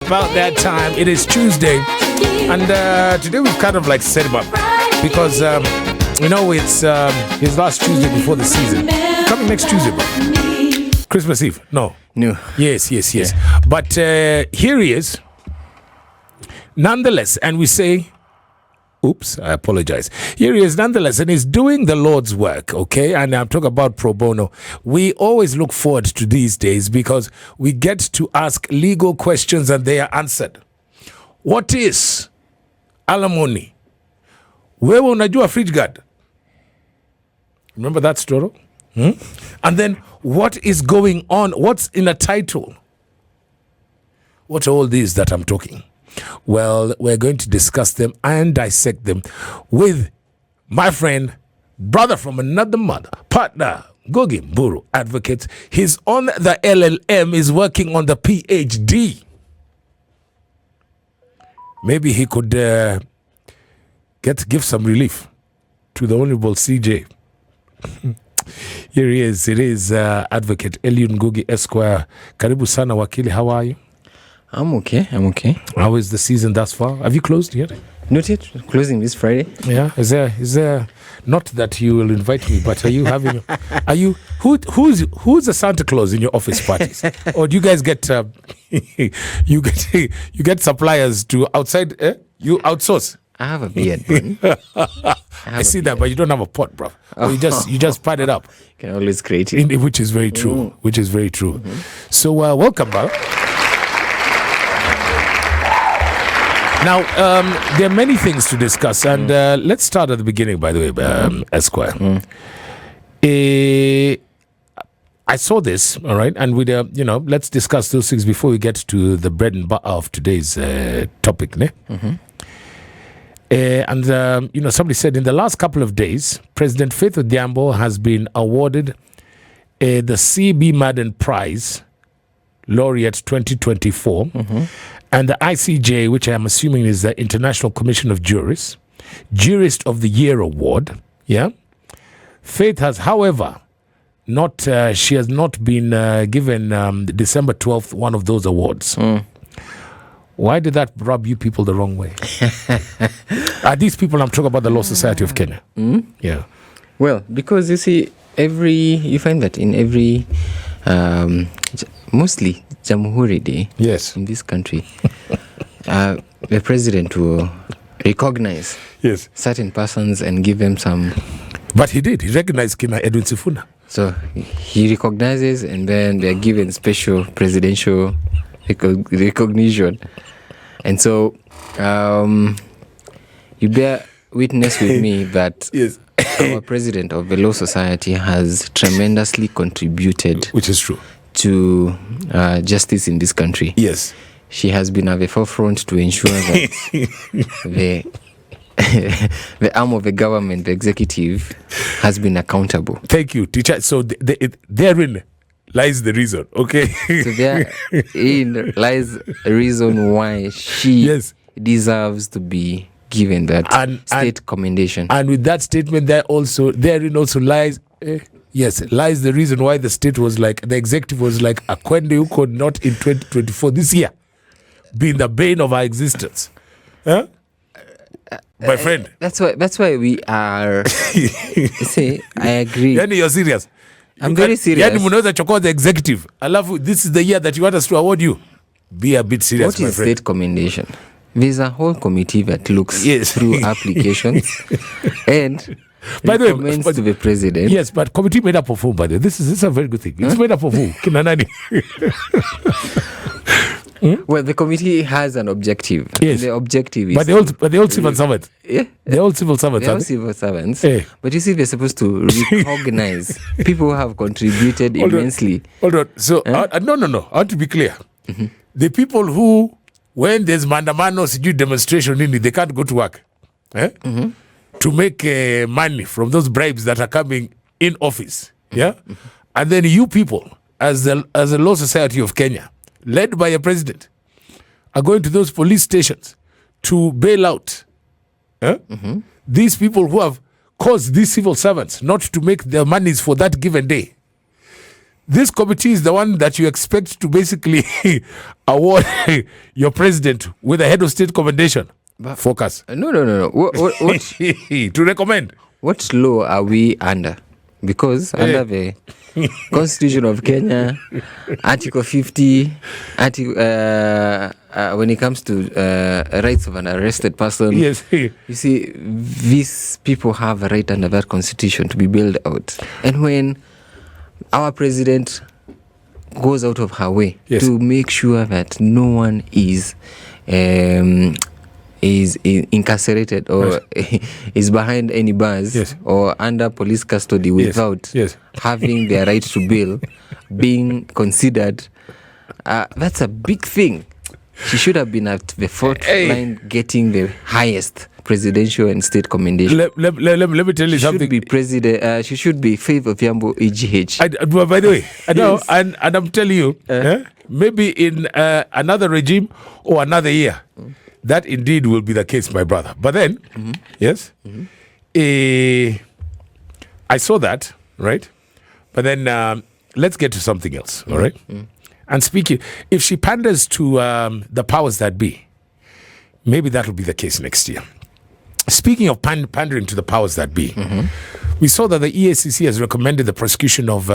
about that time. It is Tuesday, and today we've kind of like set him up because it's his last Tuesday before the season. Coming next Tuesday, bro. Christmas Eve. No. Yes. Yeah. But here he is. Nonetheless, and we say, oops, I apologize. Here he is nonetheless, and he's doing the Lord's work, okay? And I'm talking about pro bono. We always look forward to these days because we get to ask legal questions and they are answered. What is alimony? Wewe unajua fridge guard? Remember that story? And then what is going on? What's in a title? What are all these that I'm talking? Well, we're going to discuss them and dissect them with my friend, brother from another mother, partner, Gogi Mburu, advocate. He's on the LLM, is working on the PhD. Maybe he could give some relief to the Honorable CJ. Here he is. It is Advocate Eliud Ngugi Esquire. Karibu sana wakili, how are you? I'm okay. How is the season thus far? Have you closed yet? Not yet. Closing this Friday. Yeah. Is there not that you will invite me, but are you having who's the Santa Claus in your office parties? Or do you guys get you get suppliers to outside you outsource? I have a beard, man. I see that, but you don't have a pot, bro. Or you just pad it up. You can always create it. Which is very true. Mm-hmm. So welcome, bro. Now, there are many things to discuss, and let's start at the beginning, by the way, Esquire. I saw this, all right, and with let's discuss those things before we get to the bread and butter of today's topic, ne? Mm-hmm. And somebody said in the last couple of days, President Faith Odhiambo has been awarded the C.B. Madden Prize, Laureate 2024. Mm-hmm. And the ICJ, which I'm assuming is the International Commission of Jurists, Jurist of the Year Award. Yeah. Faith has, however, she has not been given December 12th one of those awards. Why did that rub you people the wrong way? Are these people I'm talking about the Law Society of Kenya? Yeah. Well, because you see, you find that in every mostly Jamhuri Day, yes, in this country, the president will recognize certain persons and give them some. But he did. He recognized Kina Edwin Sifuna. So he recognizes, and then they are given special presidential recognition. And so you bear witness with me that yes. Our president of the Law Society has tremendously contributed, which is true, to justice in this country. Yes. She has been at the forefront to ensure that the arm of the government, the executive, has been accountable. Thank you, teacher. So therein lies the reason, okay? So therein lies a reason why she deserves to be given that state commendation. And with that statement, therein also lies... lies the reason why the state was like, the executive was like, Akwende who could not in 2024, this year, be the bane of our existence. Huh? My friend. That's why we are... See, I agree. Yani, you're serious. I'm very serious. Yani, munaweza chokoa the executive. This is the year that you want us to award you. Be a bit serious, my friend. What is state commendation? There's a whole committee that looks through applications and... By the way, to the president. Yes, but committee made up of whom, by the way? This is a very good thing. It's made up of who? Kina nani? Well, the committee has an objective. Yes. The objective is... But they're all civil servants. Yeah. They're all civil servants. They're all civil servants. Yeah. But you see, they're supposed to recognize people who have contributed immensely. Hold on. So, no. I want to be clear. Mm-hmm. The people who, when there's mandamano, demonstration, they can't go to work. Mm-hmm. To make money from those bribes that are coming in office. Yeah? Mm-hmm. And then you people, as the Law Society of Kenya, led by a president, are going to those police stations to bail out these people who have caused these civil servants not to make their monies for that given day. this committee is the one that you expect to basically award your president with a head of state commendation. Focus. No. What to recommend. What law are we under? Because under the Constitution of Kenya, Article 50, when it comes to rights of an arrested person, yes. You see, these people have a right under that Constitution to be bailed out. And when our president goes out of her way to make sure that no one is incarcerated or is behind any bars or under police custody without having their right to bail being considered, that's a big thing. She should have been at the fourth line getting the highest presidential and state commendation. Let me tell you something. She should be Faith of Yambo EGH. By the way, I know, and I'm telling you, maybe in another regime or another year, that indeed will be the case, my brother. But then, I saw that, right? But then let's get to something else, all right? And speaking, if she panders to the powers that be, maybe that will be the case next year. Speaking of pandering to the powers that be, we saw that the EACC has recommended the prosecution of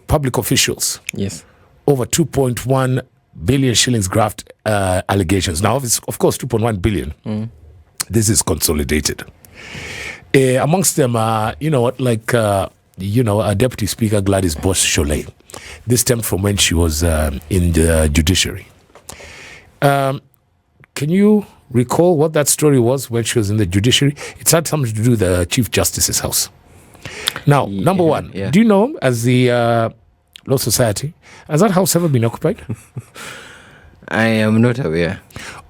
public officials. Yes. Over 2.1 billion shillings graft allegations. Now, of course, 2.1 billion. This is consolidated. Amongst them are, a Deputy Speaker Gladys Bosch-Sholay. This stemmed from when she was in the Judiciary. Can you recall what that story was when she was in the Judiciary? It had something to do with the Chief Justice's house. Now, number one, do you know, as the Law Society, has that house ever been occupied? I am not aware.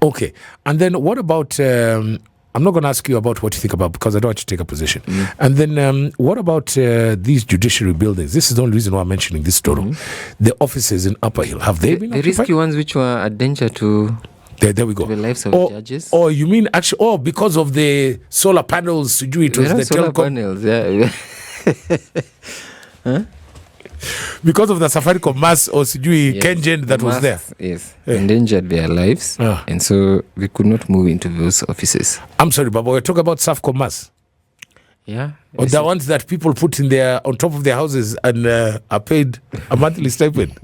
Okay. And then what about, I'm not going to ask you about what you think about, because I don't want you to take a position. And then what about these judiciary buildings? This is the only reason why I'm mentioning this story. The offices in Upper Hill, have they been occupied? The risky ones which were a danger to... There we go. The lives of judges. Or you mean actually, because of the solar panels, it was the solar panels, because of the Safaricom mass or Kengen that was there. Yes, endangered their lives. And so we could not move into those offices. I'm sorry, Baba, we're talking about Safcom mass. Yeah. Or the ones that people put on top of their houses and are paid a monthly stipend.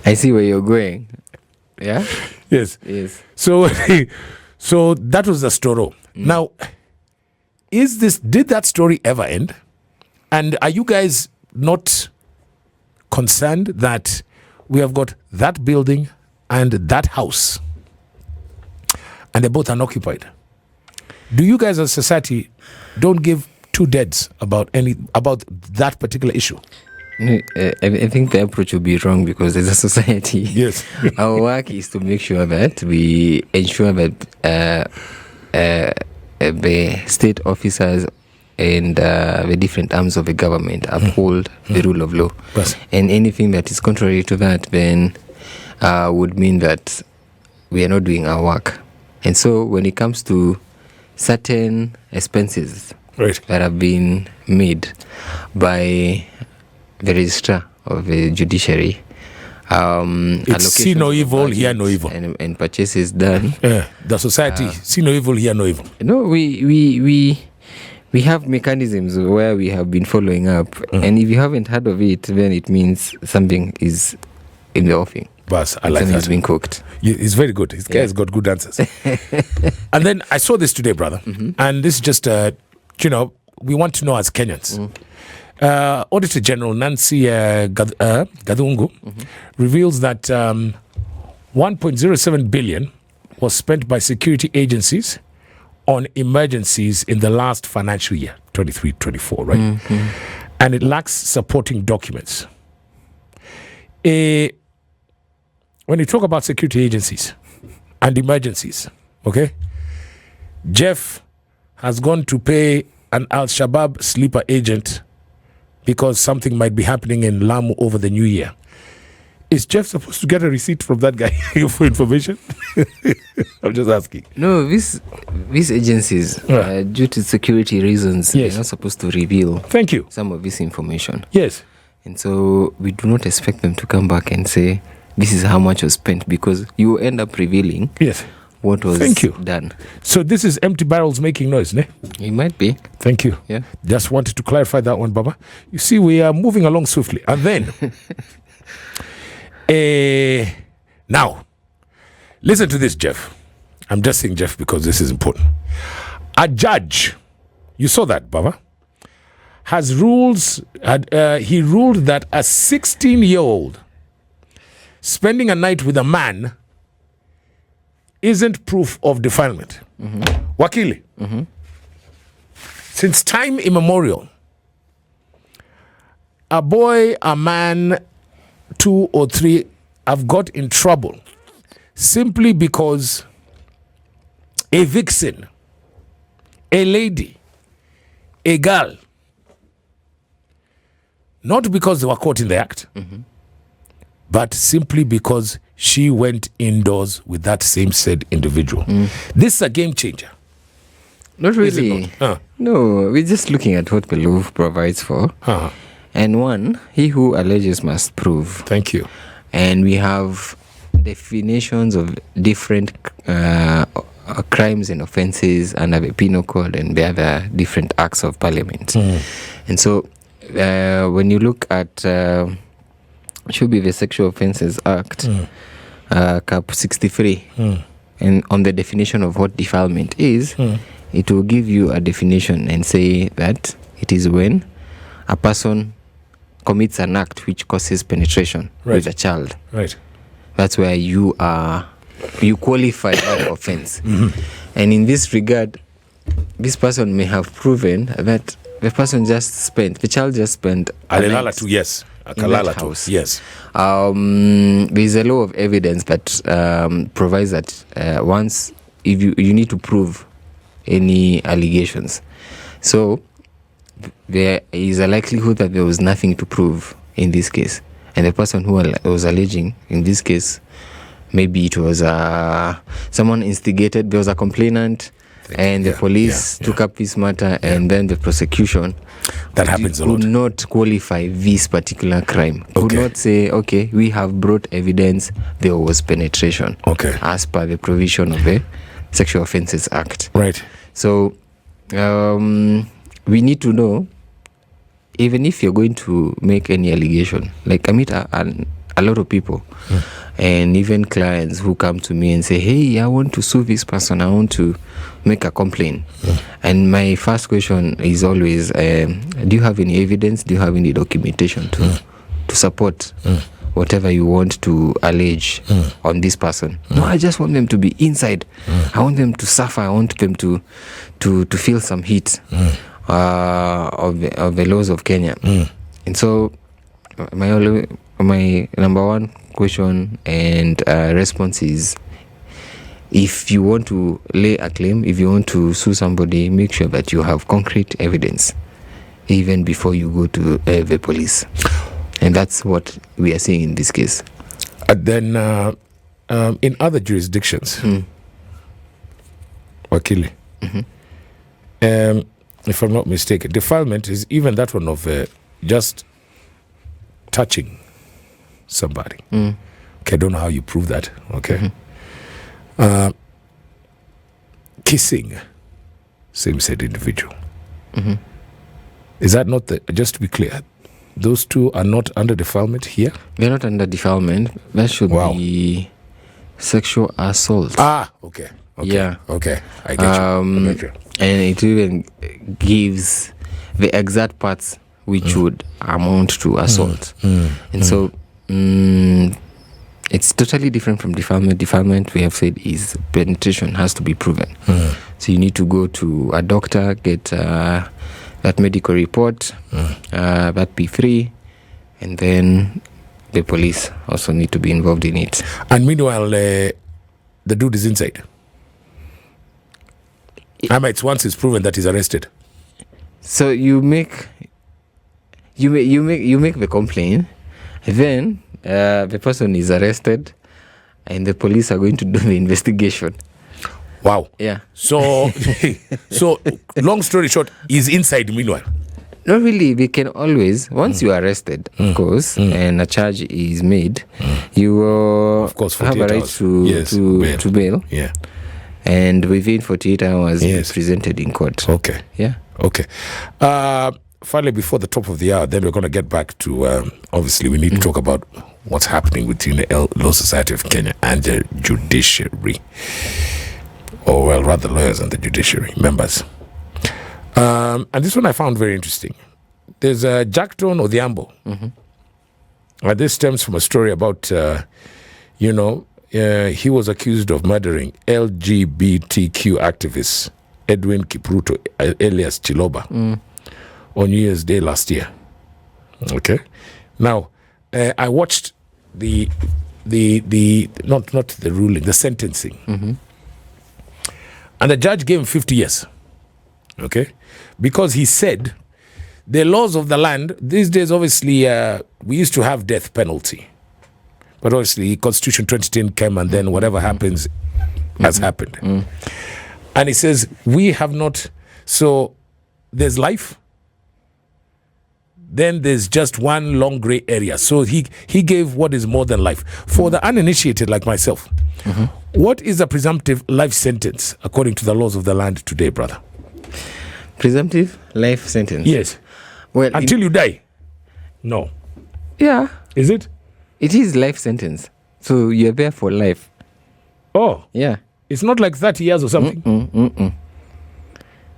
I see where you're going. Yeah? Yes. So that was the story. Now, did that story ever end? And are you guys not concerned that we have got that building and that house and they're both unoccupied? Do you guys as a society don't give two deads about that particular issue? I think the approach will be wrong, because as a society, yes, our work is to make sure that we ensure that the state officers and the different arms of the government uphold the rule of law. Yes. And anything that is contrary to that then would mean that we are not doing our work. And so when it comes to certain expenses that have been made by the registrar of the judiciary, it's see no evil, hear no evil, and purchases done. The society see no evil, hear no evil. No, we have mechanisms where we have been following up, and if you haven't heard of it, then it means something is in the offing. But I like that. Something's been cooked. It's very good. This guy has got good answers. And then I saw this today, brother, and this is just we want to know as Kenyans. Auditor General Nancy Gadungu reveals that 1.07 billion was spent by security agencies on emergencies in the last financial year, 23-24, right? And it lacks supporting documents. When you talk about security agencies and emergencies, okay, Jeff has gone to pay an Al-Shabaab sleeper agent because something might be happening in Lamu over the new year. Is Jeff supposed to get a receipt from that guy for information? I'm just asking. No, these agencies, due to security reasons, they're not supposed to reveal Thank you. some of this information. Yes. And so we do not expect them to come back and say, this is how much was spent, because you end up revealing what was done. So this is empty barrels making noise, ne? It might be. Thank you. Yeah. Just wanted to clarify that one, Baba. You see, we are moving along swiftly. And then, now, listen to this, Jeff. I'm just saying Jeff because this is important. A judge, you saw that, Baba, he ruled that a 16-year-old spending a night with a man isn't proof of defilement. Wakili, since time immemorial, a boy, a man, 2 or 3 have got in trouble simply because a vixen, a lady, a girl, not because they were caught in the act, but simply because she went indoors with that same said individual. This is a game changer. Not really. No, we're just looking at what the law provides for. And one, he who alleges must prove. Thank you. And we have definitions of different crimes and offences under the Penal Code and the other different acts of Parliament. And so when you look at should be the Sexual Offences Act, Cap 63, and on the definition of what defilement is, it will give you a definition and say that it is when a person commits an act which causes penetration with a child. Right. That's where you qualify that offense. And in this regard, this person may have proven that the child just spent a night in that house. Yes. There's a law of evidence that provides that once if you need to prove any allegations. So there is a likelihood that there was nothing to prove in this case. And the person who was alleging in this case, maybe it was someone instigated, there was a complainant, and the police took up this matter, and then the prosecution that happens a lot. Could not qualify this particular crime. Could not say, okay, we have brought evidence there was penetration. As per the provision of the Sexual Offences Act. Right. So we need to know, even if you're going to make any allegation, like I meet a lot of people and even clients who come to me and say, hey, I want to sue this person, I want to make a complaint. And my first question is always, do you have any evidence? Do you have any documentation to support whatever you want to allege on this person? No, I just want them to be inside. I want them to suffer. I want them to feel some heat of the laws of Kenya. And so my number one question and response is, if you want to lay a claim, if you want to sue somebody, make sure that you have concrete evidence even before you go to the police. And that's what we are seeing in this case. And then in other jurisdictions, Wakili, if I'm not mistaken, defilement is even that one of just touching somebody. Okay, I don't know how you prove that. Okay. Kissing same said individual. Is that not just to be clear, those two are not under defilement here? They're not under defilement. That should be sexual assault. Okay. Yeah. Okay. I get you. And it even gives the exact parts which would amount to assault. And so it's totally different from defilement. Defilement, we have said, is penetration has to be proven. So you need to go to a doctor, get that medical report, that P3, and then the police also need to be involved in it. And meanwhile, the dude is inside. It's once it's proven that he's arrested. So you make the complaint, then The person is arrested and the police are going to do the investigation. Wow. Yeah. So, so long story short, he's inside meanwhile. Not really. We can always, once you are arrested, of course, and a charge is made, you of course, have a right to bail. Yeah. And within 48 hours, be presented in court. Okay. Yeah. Okay. Finally, before the top of the hour, then we're going to get back to, obviously, we need to talk about what's happening between the Law Society of Kenya and the Judiciary. Or, well, rather, lawyers and the Judiciary members. And this one I found very interesting. There's Jackton Odhiambo. This stems from a story about, he was accused of murdering LGBTQ activist Edwin Kipruto, alias Chiloba, on New Year's Day last year. Okay. Now, I watched not the ruling, the sentencing. And the judge gave him 50 years. Okay. Because he said the laws of the land, these days, obviously, we used to have death penalty. But obviously, Constitution 2010 came and then whatever happens has happened. And he says, we have not, so there's life, then there's just one long gray area. So he gave what is more than life. For the uninitiated like myself, what is a presumptive life sentence according to the laws of the land today, brother? Presumptive life sentence? Yes. Well, until you die? No. Yeah. Is it? It is life sentence. So you're there for life. Oh. Yeah. It's not like 30 years or something?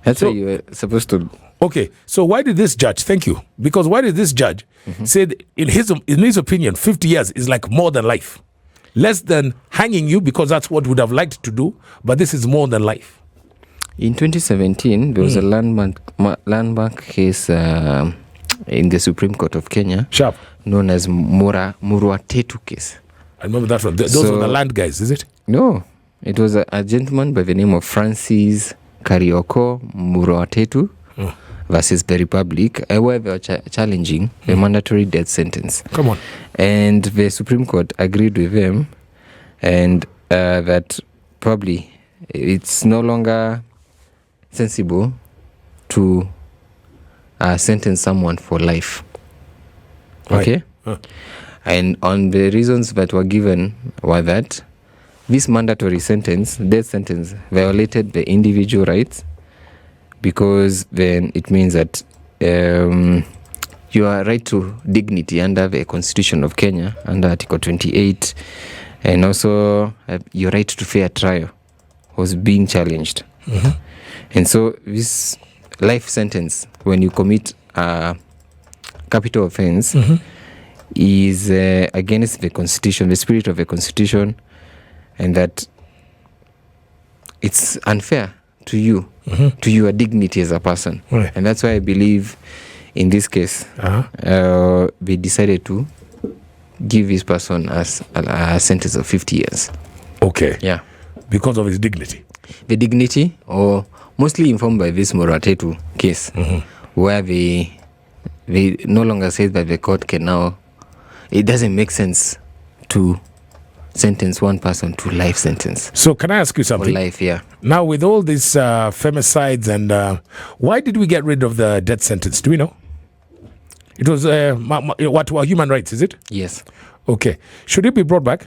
That's what you're supposed to... Okay, so why did this judge, thank you, because why did this judge say that in his opinion, 50 years is like more than life? Less than hanging you, because that's what would have liked to do, but this is more than life. In 2017, there was a landmark case in the Supreme Court of Kenya, known as Murwatetu case. I remember that one. Those were the land guys, is it? No, it was a gentleman by the name of Francis Karioko Murwatetu versus the Republic, where they were challenging the mandatory death sentence. Come on. And the Supreme Court agreed with them, and that probably it's no longer sensible to sentence someone for life. Okay? And on the reasons that were given were that this mandatory sentence, death sentence, violated the individual rights, because then it means that your right to dignity under the Constitution of Kenya, under Article 28, and also your right to fair trial was being challenged. And so this life sentence, when you commit a capital offense, is against the Constitution, the spirit of the Constitution, and that it's unfair to you, to your dignity as a person. And that's why I believe in this case, they decided to give this person as a sentence of 50 years. Okay. Yeah. Because of his dignity. The dignity, or mostly informed by this Murwatetu case, where they no longer say that the court can now, it doesn't make sense to sentence one person to life sentence. So can I ask you something? For life, yeah. Now, with all these femicides and why did we get rid of the death sentence? Do we know? It was human rights, is it? Yes. Okay. Should it be brought back?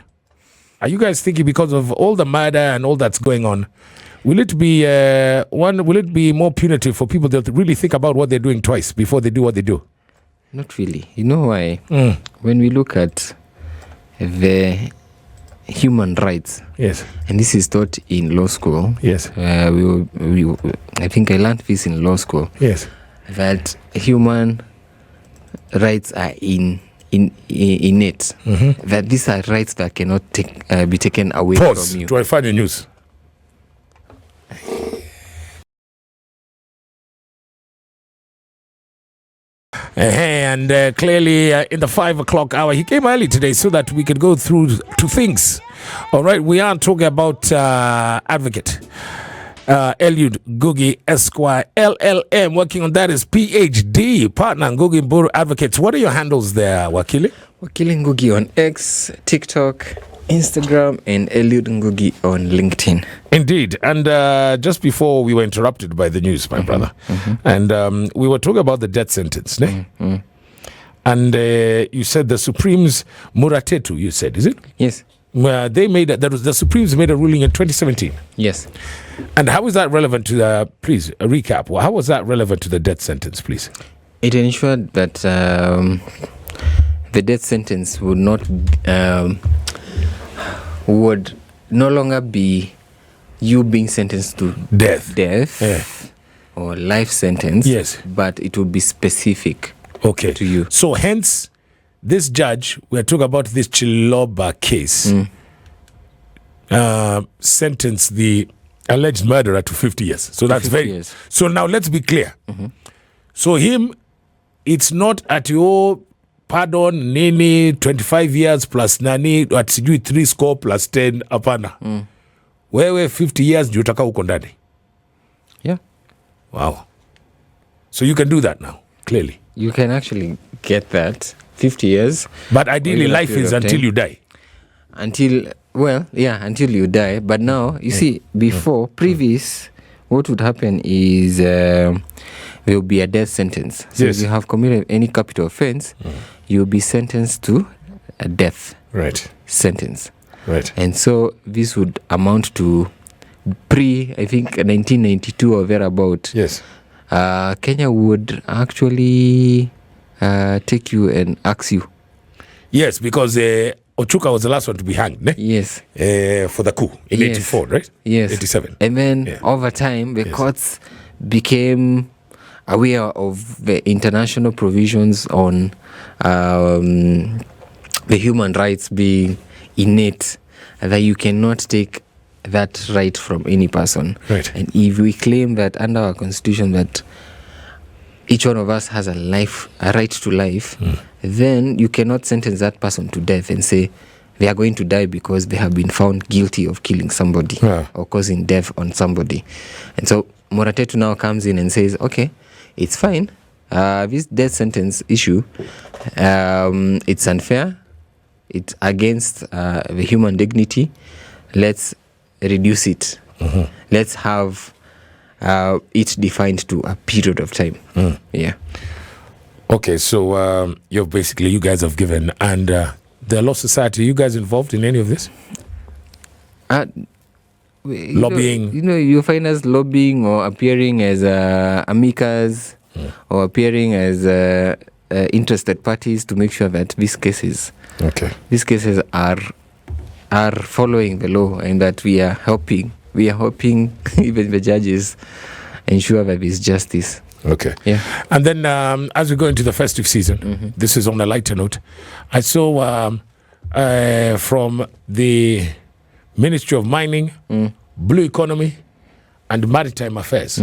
Are you guys thinking because of all the murder and all that's going on, will it be will it be more punitive for people that really think about what they're doing twice before they do what they do? Not really. You know why? When we look at the human rights, yes, and this is taught in law school. Yes, I think I learned this in law school. Yes, that human rights are innate. That these are rights that cannot be taken away from you. Do I find the news? And clearly in the 5 o'clock hour, he came early today so that we could go through two things. All right, we are talking about advocate Eliud Ngugi Esquire, LLM. Working on that is PhD partner Ngugi Mburu Advocates. What are your handles there, Wakili? Wakili Ngugi on X, TikTok, Instagram, and Eliud Ngugi on LinkedIn. Indeed. And just before we were interrupted by the news, my brother, and we were talking about the death sentence, and you said the Supremes Muratetu, you said, is it? Yes. They made the Supremes made a ruling in 2017. Yes. And how is that relevant to the, please, a recap. Well, how was that relevant to the death sentence, please? It ensured that the death sentence would no longer be you being sentenced to death or life sentence. Yes. But it would be specific to you. So hence, this judge, we're talking about this Chiloba case, sentenced the alleged murderer to 50 years. So that's 50 years. So now let's be clear. So him, it's not at your pardon nini 25 years plus nani at sijui 3 score plus 10 hapana. Wewe 50 years ndio utaka uko ndani. Yeah. Wow. So you can do that now, clearly. You can actually get that 50 years. But ideally life is until you die. Until you die. But now, you see, before, previous, what would happen is there will be a death sentence. So if you have committed any capital offense, you'll be sentenced to a death sentence. Right. And so this would amount to I think, 1992 or thereabout. Yes. Kenya would actually take you and axe you. Yes, because Ochuka was the last one to be hanged, ne? Yes. For the coup in 84, right? Yes. 87. And then over time, the courts became aware of the international provisions on the human rights being innate, that you cannot take that right from any person. Right. And if we claim that under our constitution that each one of us has a right to life, then you cannot sentence that person to death and say they are going to die because they have been found guilty of killing somebody or causing death on somebody. And so Muratetu now comes in and says, okay, it's fine. This death sentence issue, it's unfair. It's against the human dignity. Let's reduce it. Let's have it defined to a period of time. Yeah. Okay, so you guys have given, and the Law Society, you guys involved in any of this? Lobbying? You find us lobbying or appearing as amicus or appearing as interested parties to make sure that these cases are following the law, and that we are helping even the judges ensure that there's justice. Okay. Yeah. And then as we go into the festive season, this is on a lighter note, I saw from the Ministry of Mining, Blue Economy, and Maritime Affairs,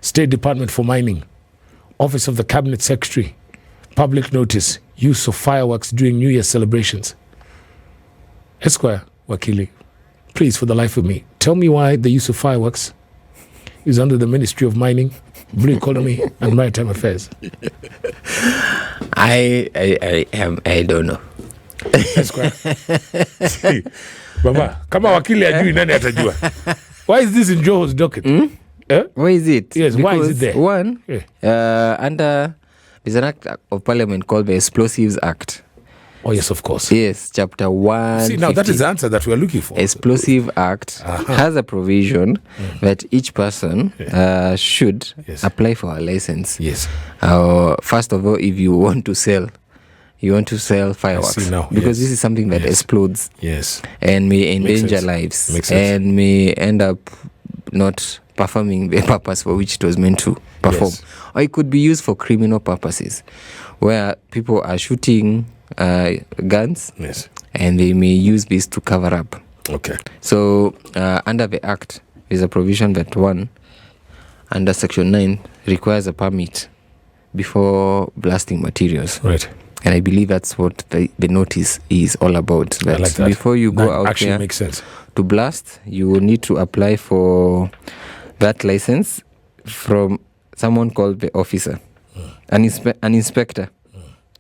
State Department for Mining, Office of the Cabinet Secretary, public notice, use of fireworks during New Year celebrations. Esquire, Wakili, please, for the life of me, tell me why the use of fireworks is under the Ministry of Mining, Blue Economy, and Maritime Affairs. I don't know. Esquire. Baba, kama wakili ajui nani atajua. Why is this in Joho's docket? Why is it? Yes, because why is it there? One, under there's an act of parliament called the Explosives Act. Oh, yes, of course. Yes, chapter 1. See, now that is the answer that we are looking for. Explosive Act has a provision that each person should apply for a license. Yes. First of all, if you want to sell fireworks. Because this is something that explodes. Yes. And may endanger lives. And may end up not performing the purpose for which it was meant to perform. Yes. Or it could be used for criminal purposes, where people are shooting guns, and they may use this to cover up. Okay. So under the Act, there's a provision that under Section 9 requires a permit before blasting materials. Right. And I believe that's what the notice is all about. That, like that. Before you go out there makes sense. To blast, you will need to apply for that license from someone called the officer, an inspector.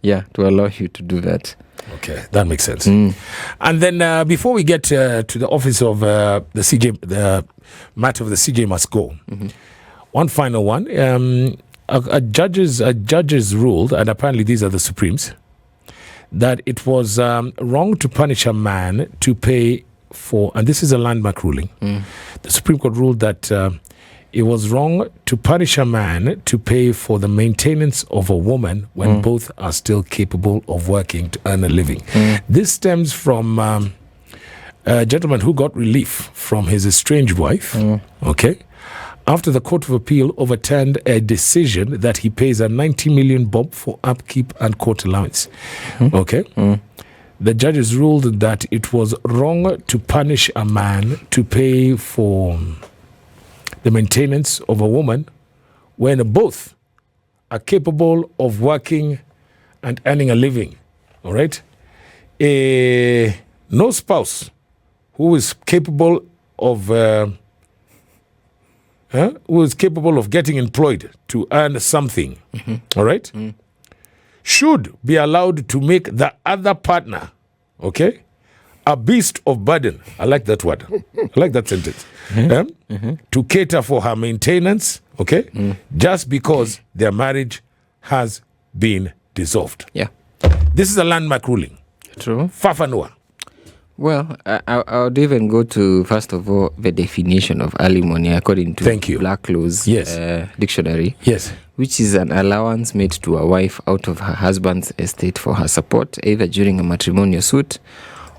Yeah, to allow you to do that. Okay, that makes sense. And then before we get to the office of the CJ, the matter of the CJ must go. One final one. Judges ruled, and apparently these are the Supremes, that it was wrong to punish a man to pay for, and this is a landmark ruling. The Supreme Court ruled that it was wrong to punish a man to pay for the maintenance of a woman when both are still capable of working to earn a living. This stems from a gentleman who got relief from his estranged wife, okay, after the Court of Appeal overturned a decision that he pays a 90 million bob for upkeep and court allowance. Okay? The judges ruled that it was wrong to punish a man to pay for the maintenance of a woman when both are capable of working and earning a living. All right? No spouse who is capable of getting employed to earn something, all right, should be allowed to make the other partner, okay, a beast of burden. I like that word. I like that sentence. To cater for her maintenance, okay, just because their marriage has been dissolved. Yeah. This is a landmark ruling. True. Fafanua. Well, I would even go to, first of all, the definition of alimony according to Black Law's dictionary. Yes. Which is an allowance made to a wife out of her husband's estate for her support, either during a matrimonial suit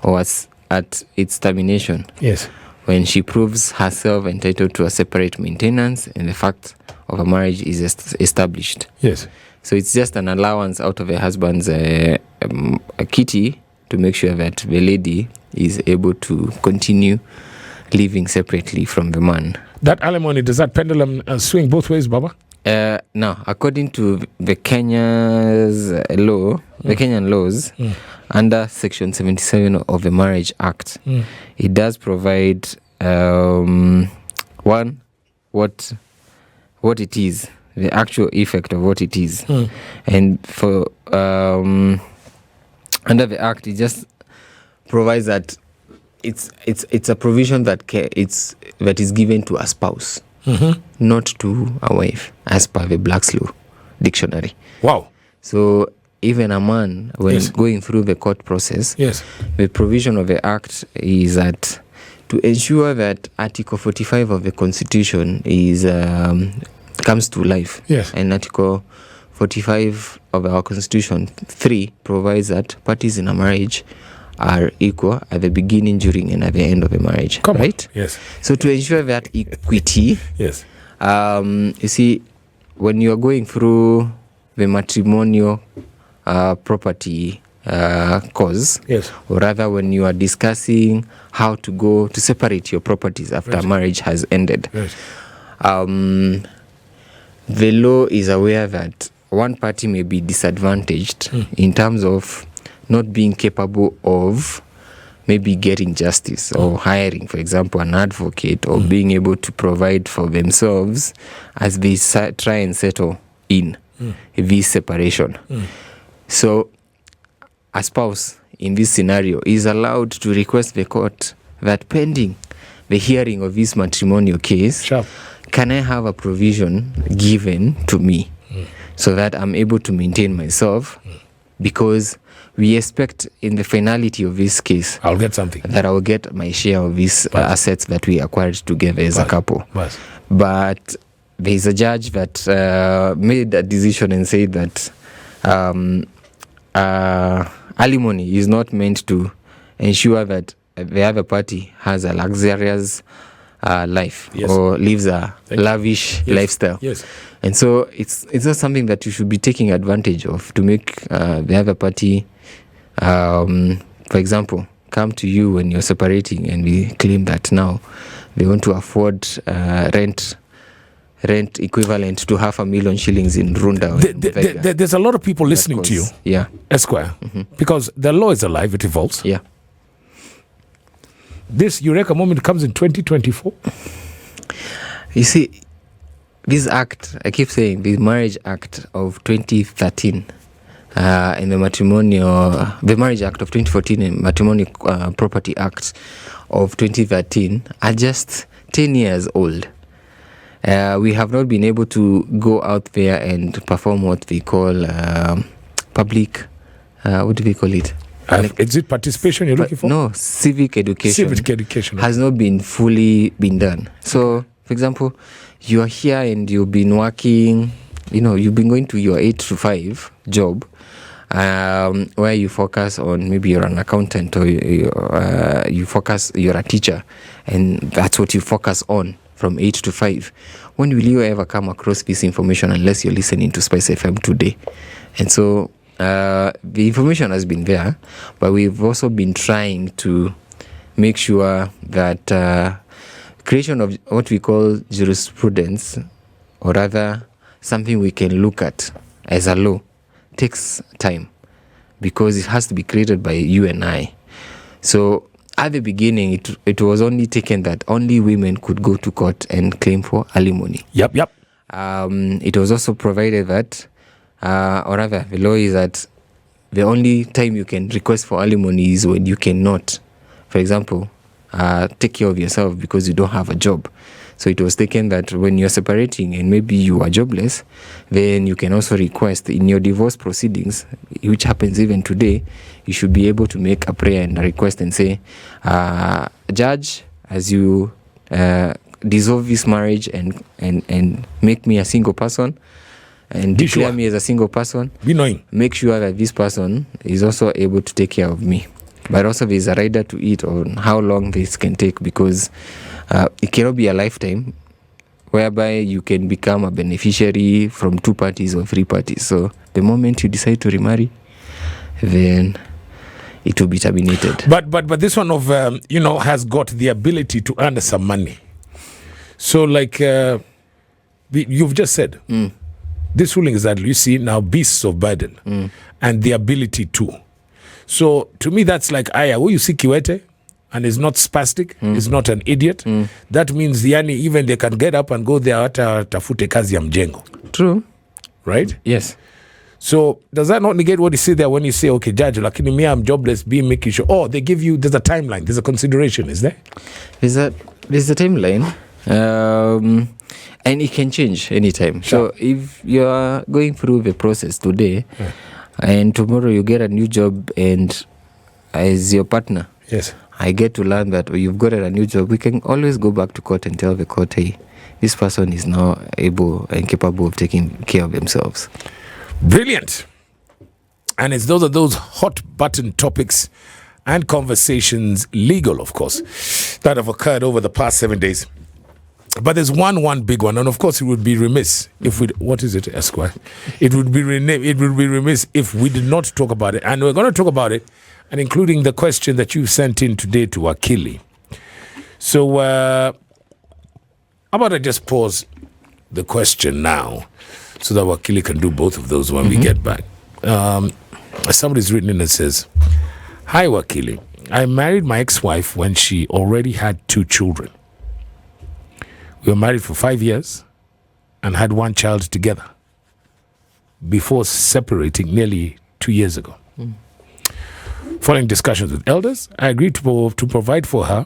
or at its termination. Yes. When she proves herself entitled to a separate maintenance and the fact of a marriage is established. Yes. So it's just an allowance out of a husband's kitty to make sure that the lady is able to continue living separately from the man. That alimony, does that pendulum swing both ways, Baba? Now, according to the Kenya's law, the Kenyan laws, under Section 77 of the Marriage Act, it does provide one, what it is, the actual effect of what it is, and for under the Act, it just provides that it's a provision that is given to a spouse. Not to a wife, as per the Black's Law dictionary. Wow. So even a man, when going through the court process, the provision of the Act is that to ensure that Article 45 of the Constitution is comes to life. And Article 45 of our Constitution 3 provides that parties in a marriage are equal at the beginning, during, and at the end of the marriage. Right? Yes. So to ensure that equity, you see, when you are going through the matrimonial property cause, or rather when you are discussing how to go to separate your properties after marriage has ended, the law is aware that one party may be disadvantaged in terms of not being capable of maybe getting justice or hiring, for example, an advocate, or being able to provide for themselves as they try and settle in this separation. So a spouse in this scenario is allowed to request the court that pending the hearing of this matrimonial case, can I have a provision given to me so that I'm able to maintain myself, because we expect in the finality of this case, I'll get something, that I will get my share of these assets that we acquired together as a couple. But there is a judge that made a decision and said that alimony is not meant to ensure that the other party has a luxurious life or lives a lavish lifestyle. And so it's not something that you should be taking advantage of to make the other party, for example, come to you when you're separating and we claim that now they want to afford rent equivalent to 500,000 shillings in Runda. There's a lot of people listening to you, Esquire, because the law is alive, it evolves. This Eureka moment comes in 2024. You see, this act, I keep saying, the Marriage Act of 2013, in the the Marriage Act of 2014 and Matrimonial Property Act of 2013 are just 10 years old. We have not been able to go out there and perform what we call public, what do we call it? Is it participation you're looking for? No, civic education. Civic education has not been fully been done. So, for example, you are here and you've been working, you've been going to your 8 to 5 job, where you focus on, maybe you're an accountant or you're a teacher, and that's what you focus on from 8 to 5. When will you ever come across this information unless you're listening to Spice FM today? And so the information has been there, but we've also been trying to make sure that creation of what we call jurisprudence, or rather something we can look at as a law, takes time, because it has to be created by you and I. So at the beginning, it was only taken that only women could go to court and claim for alimony. Yep. It was also provided that, or rather, the law is that the only time you can request for alimony is when you cannot, for example, take care of yourself because you don't have a job. So it was taken that when you're separating and maybe you are jobless, then you can also request in your divorce proceedings, which happens even today. You should be able to make a prayer and a request and say, Judge, as you dissolve this marriage and make me a single person and declare me as a single person, make sure that this person is also able to take care of me. But also there's a rider to it on how long this can take, because it cannot be a lifetime whereby you can become a beneficiary from 2 parties or 3 parties. So the moment you decide to remarry, then it will be terminated. But this one of has got the ability to earn some money. So like you've just said, this ruling is that you see now beasts of burden and the ability to. So to me that's like who you see Kiwete and is not spastic, is not an idiot. That means even they can get up and go there hata tafute kazi ya mjengo. True. Right? Yes. So does that not negate what you say there when you say, okay, Judge, lakini me, I'm jobless, be making sure. They give you, there's a timeline, there's a consideration, is there? There's a timeline, and it can change anytime. Sure. So if you're going through the process today, and tomorrow you get a new job, and as your partner, yes, I get to learn that you've got a new job, we can always go back to court and tell the court, hey, this person is now able and capable of taking care of themselves. Brilliant. And it's those hot button topics and conversations, legal of course, that have occurred over the past 7 days. But there's one big one, and of course it would be remiss if we, what is it, Esquire? It would be remiss if we did not talk about it. And we're going to talk about it, and including the question that you sent in today to Wakili. So how about I just pause the question now, so that Wakili can do both of those when we get back. Somebody's written in and says, "Hi Wakili, I married my ex-wife when she already had 2 children. We were married for 5 years and had 1 child together before separating nearly 2 years ago. Following discussions with elders, I agreed to provide for her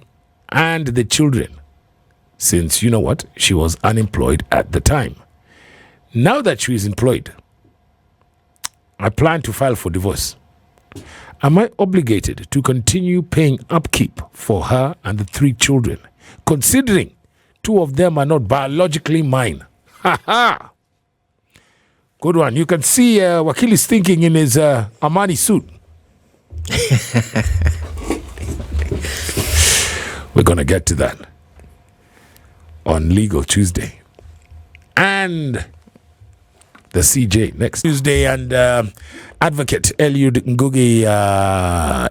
and the children, since, you know what, she was unemployed at the time. Now that she is employed, I plan to file for divorce. Am I obligated to continue paying upkeep for her and the 3 children, considering 2 of them are not biologically mine?" Ha ha! Good one. You can see Wakili's thinking in his Armani suit. We're going to get to that on Legal Tuesday. And the CJ next Tuesday, and Advocate Eliud Ngugi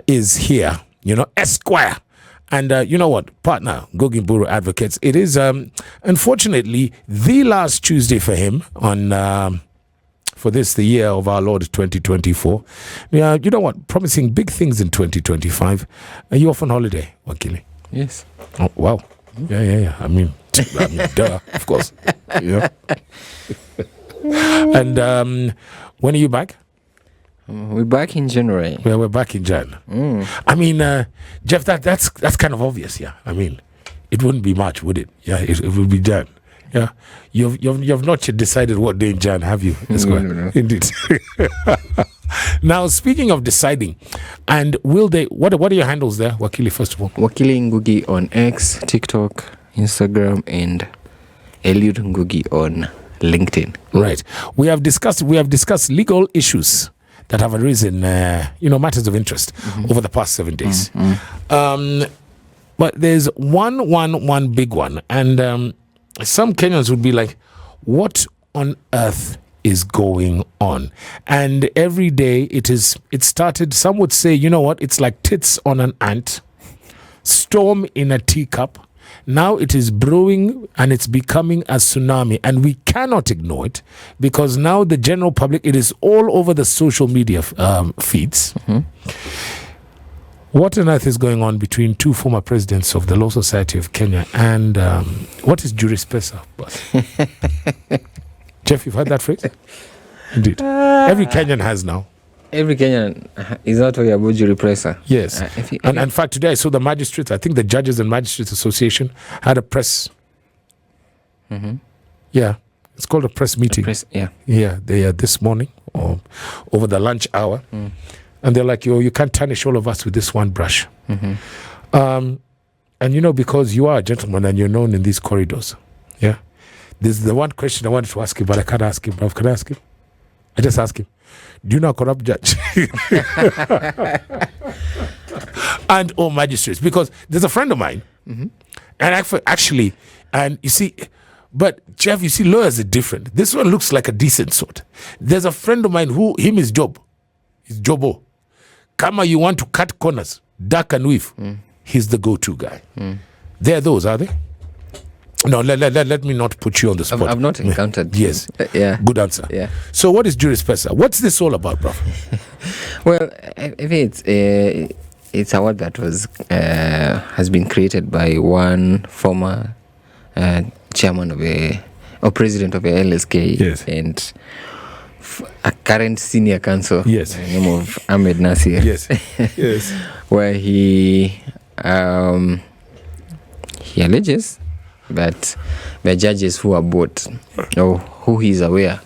is here, Esquire. And you know what, partner, Ngugi Mburu Advocates, it is unfortunately the last Tuesday for him on for this, the year of our Lord 2024. Yeah, you know what, promising big things in 2025. Are you off on holiday, Wakili? Yes. Oh, wow. Yeah. I mean, duh, of course. Yeah. And when are you back? We're back in January. We're back in Jan. I mean, Jeff, that's kind of obvious. Yeah, I mean, it wouldn't be March, would it? Yeah, it would be Jan. Yeah, you've not yet decided what day in Jan, have you? No. Indeed. Now, speaking of deciding, and will they? What are your handles there, Wakili? First of all, Wakili Ngugi on X, TikTok, Instagram, and Eliud Ngugi on LinkedIn. Right. We have discussed legal issues that have arisen, matters of interest over the past 7 days. But there's one big one, and some Kenyans would be like, "What on earth is going on?" And every day it started. Some would say, you know what? It's like tits on an ant, storm in a teacup. Now it is brewing and it's becoming a tsunami, and we cannot ignore it because now the general public, it is all over the social media feeds. What on earth is going on between two former presidents of the Law Society of Kenya, and what is juris pesa? Jeff, you've heard that phrase? Indeed. Every Kenyan has now. Every Kenyan is not talking about jury pressure. Yes. And in fact, today I saw the magistrates, I think the Judges and Magistrates Association had a press. Yeah. It's called a press meeting. Yeah, they are this morning or over the lunch hour. And they're like, you can't tarnish all of us with this one brush. And because you are a gentleman and you're known in these corridors. Yeah. This is the one question I wanted to ask him, but I can't ask him. Can I ask him? I just ask him, do you know a corrupt judge? And magistrates, because there's a friend of mine, and actually, and you see, but Jeff, you see, lawyers are different. This one looks like a decent sort. There's a friend of mine his job, his jobo. Kama you want to cut corners, duck and weave, he's the go-to guy. They're those, are they? No, let me not put you on the spot. I've not encountered. Yes. Yeah. Good answer. Yeah. So what is juris pesa? What's this all about, bro? Well, I think it's a word that has been created by one former chairman or president of the LSK. Yes. And a current senior counsel. Yes. By the name of Ahmed Nasir. Yes. Yes. Where he alleges that the judges who are bought or who he is aware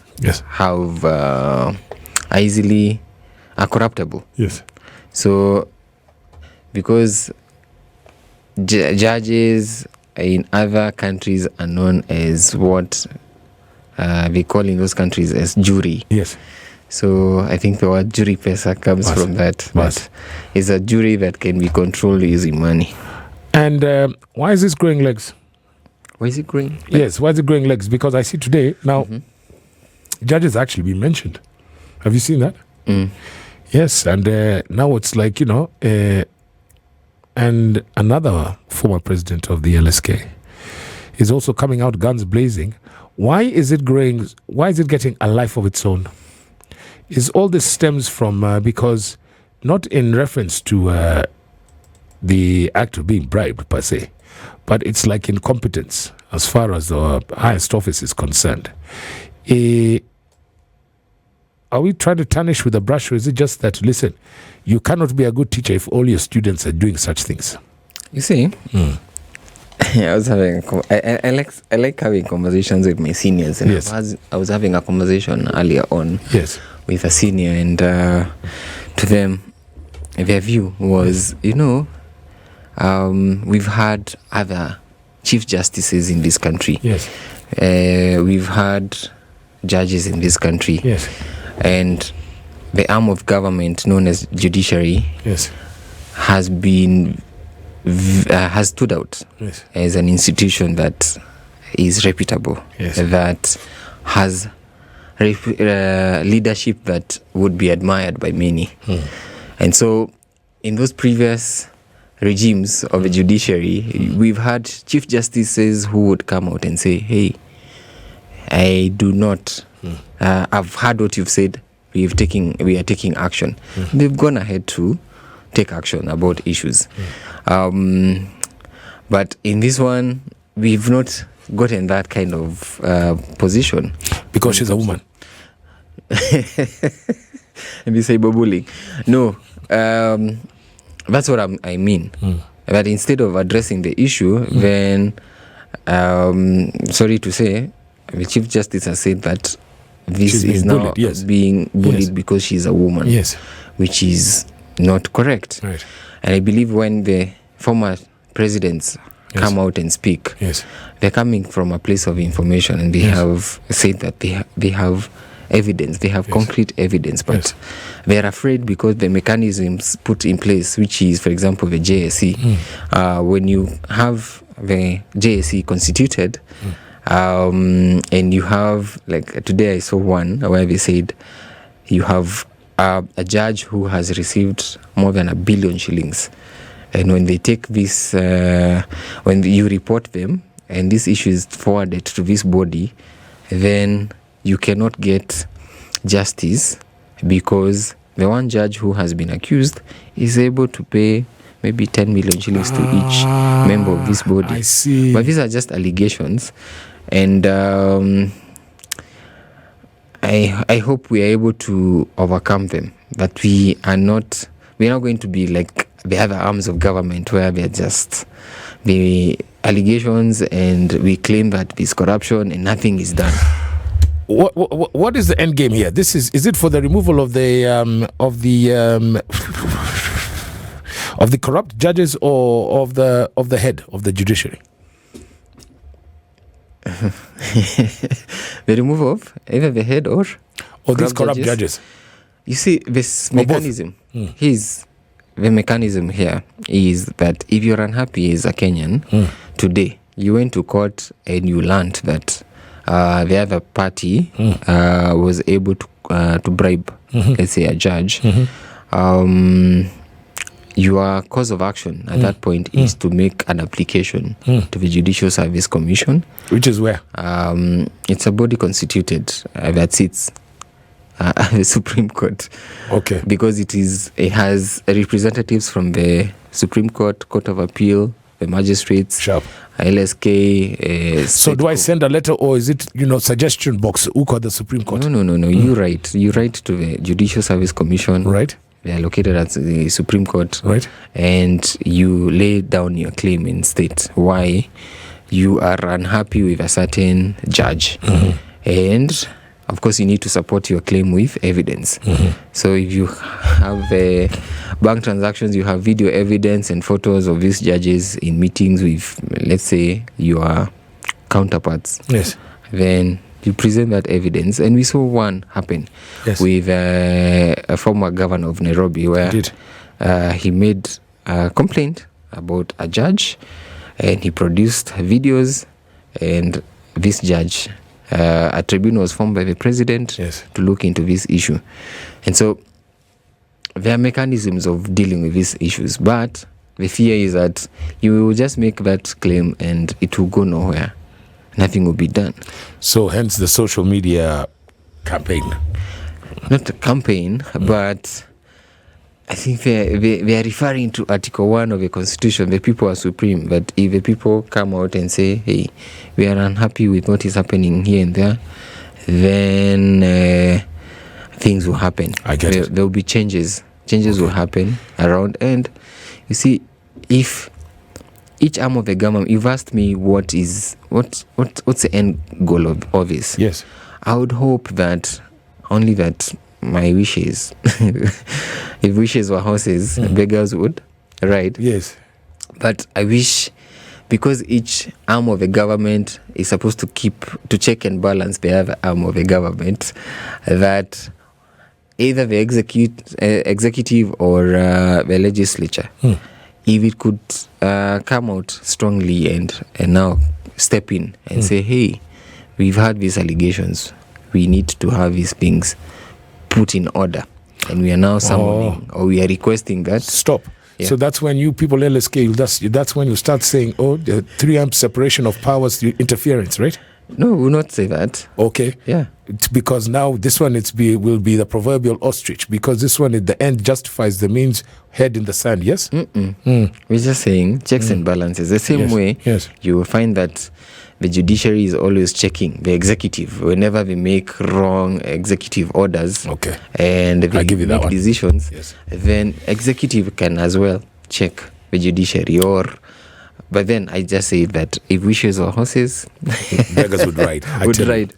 have are easily corruptible. Yes. So because judges in other countries are known as what we call in those countries as jury. Yes. So I think the word jury pesa comes from that. But it's a jury that can be controlled using money. And why is this growing legs? Why is it growing? Yes, why is it growing legs? Because I see today, now, judges actually been mentioned. Have you seen that? Yes, and now it's like, and another former president of the LSK is also coming out guns blazing. Why is it growing? Why is it getting a life of its own? Is all this stems from, because not in reference to the act of being bribed per se, but it's like incompetence as far as the highest office is concerned. Are we trying to tarnish with a brush, or is it just that, listen, you cannot be a good teacher if all your students are doing such things? You see, I was having I like having conversations with my seniors, and yes. I was having a conversation earlier on with a senior, and to them, their view was, we've had other chief justices in this country. Yes. We've had judges in this country. Yes. And the arm of government known as Judiciary has been has stood out as an institution that is reputable, that has leadership that would be admired by many. And so in those previous regimes of the judiciary, we've had chief justices who would come out and say, hey, I do not, I've heard what you've said, we are taking action. They've gone ahead to take action about issues. But in this one, we've not gotten that kind of position. Because she's a woman. cyberbullying. No, that's what I mean. But instead of addressing the issue, then, sorry to say, the Chief Justice has said that this is now being bullied because she's a woman, which is not correct. Right. And I believe when the former presidents come out and speak, they're coming from a place of information, and they have said that they have evidence, they have concrete evidence, but they're afraid because the mechanisms put in place, which is, for example, the JSE. When you have the JSE constituted, and you have, like today I saw one where they said you have a judge who has received more than 1 billion shillings. And when they take this, when you report them, and this issue is forwarded to this body, then you cannot get justice because the one judge who has been accused is able to pay maybe 10 million shillings to each member of this body. I see. But these are just allegations. And I hope we are able to overcome them. That we're not going to be like the other arms of government where they're just the allegations and we claim that there's corruption and nothing is done. What is the end game here? Is it for the removal of the corrupt judges or of the head of the judiciary? The removal of either the head or these corrupt judges. You see, this mechanism, the mechanism here is that if you're unhappy as a Kenyan today, you went to court and you learned that the other party was able to bribe, let's say, a judge. Your cause of action at that point is to make an application to the Judicial Service Commission. Which is where? It's a body constituted that sits at the Supreme Court. Okay. Because it has representatives from the Supreme Court, Court of Appeal, the magistrates, LSK. So do I send a letter or is it, suggestion box? Who called the Supreme Court? No. You write to the Judicial Service Commission. Right. They are located at the Supreme Court. Right. And you lay down your claim and state why you are unhappy with a certain judge. And of course, you need to support your claim with evidence. So if you have bank transactions, you have video evidence and photos of these judges in meetings with, let's say, your counterparts. Yes. Then you present that evidence. And we saw one happen with a former governor of Nairobi where he made a complaint about a judge and he produced videos, and this judge, a tribunal was formed by the president to look into this issue. And so there are mechanisms of dealing with these issues, but the fear is that you will just make that claim and it will go nowhere. Nothing will be done. So hence the social media campaign. Not a campaign, but I think they are referring to Article 1 of the Constitution. The people are supreme. But if the people come out and say, hey, we are unhappy with what is happening here and there, then things will happen. I get it. There will be changes. Changes will happen around. And you see, if each arm of the government, you've asked me what's the end goal of all this? Yes. I would hope that only that my wishes, if wishes were horses, beggars would ride. Yes. But I wish, because each arm of the government is supposed to check and balance the other arm of the government, that either the executive or the legislature, if it could come out strongly and now step in and say, hey, we've had these allegations, we need to have these things put in order, and we are now summoning or we are requesting that. Stop. So that's when you people LSK, that's when you start saying, the 3 amp separation of powers interference, right? No, we will not say that. Okay. Yeah. It's because now this one will be the proverbial ostrich, because this one at the end justifies the means, head in the sand, yes? We're just saying checks and balances. The same way you will find that the judiciary is always checking the executive whenever they make wrong executive orders. Okay. And they make decisions. Yes. Then executive can as well check the judiciary. But then I just say that if wishes were horses, beggars would ride.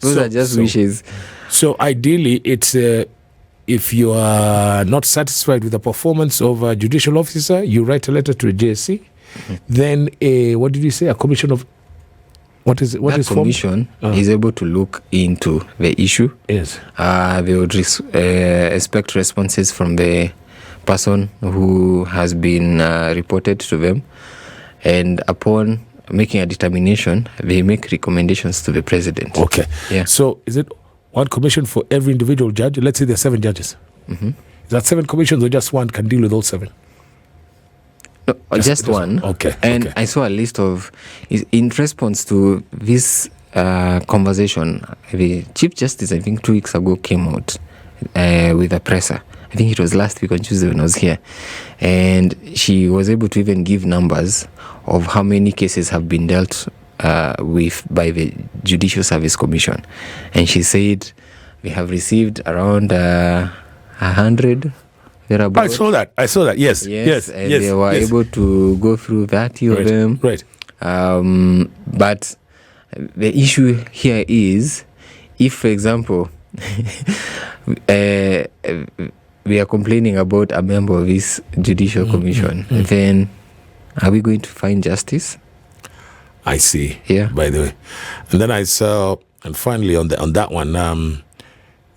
Those are just wishes. So ideally, it's if you are not satisfied with the performance of a judicial officer, you write a letter to a JSC. Then what did you say? A commission of what is it? What that is commission is able to look into the issue. Yes. They would expect responses from the person who has been reported to them. And upon making a determination, they make recommendations to the president. Okay. Yeah. So is it one commission for every individual judge? Let's say there are 7 judges. Is that 7 commissions, or just one can deal with all 7? No, just one. Okay. And I saw a list of, in response to this conversation, the Chief Justice, I think 2 weeks ago, came out with a presser. I think it was last week on Tuesday when I was here. And she was able to even give numbers of how many cases have been dealt with by the Judicial Service Commission. And she said we have received around 100 thereabouts. I saw that. Yes. And they were able to go through 30 of them. Right. But the issue here is, if, for example, we are complaining about a member of this judicial commission, then are we going to find justice? I see. Yeah. By the way, and then I saw, and finally on that one,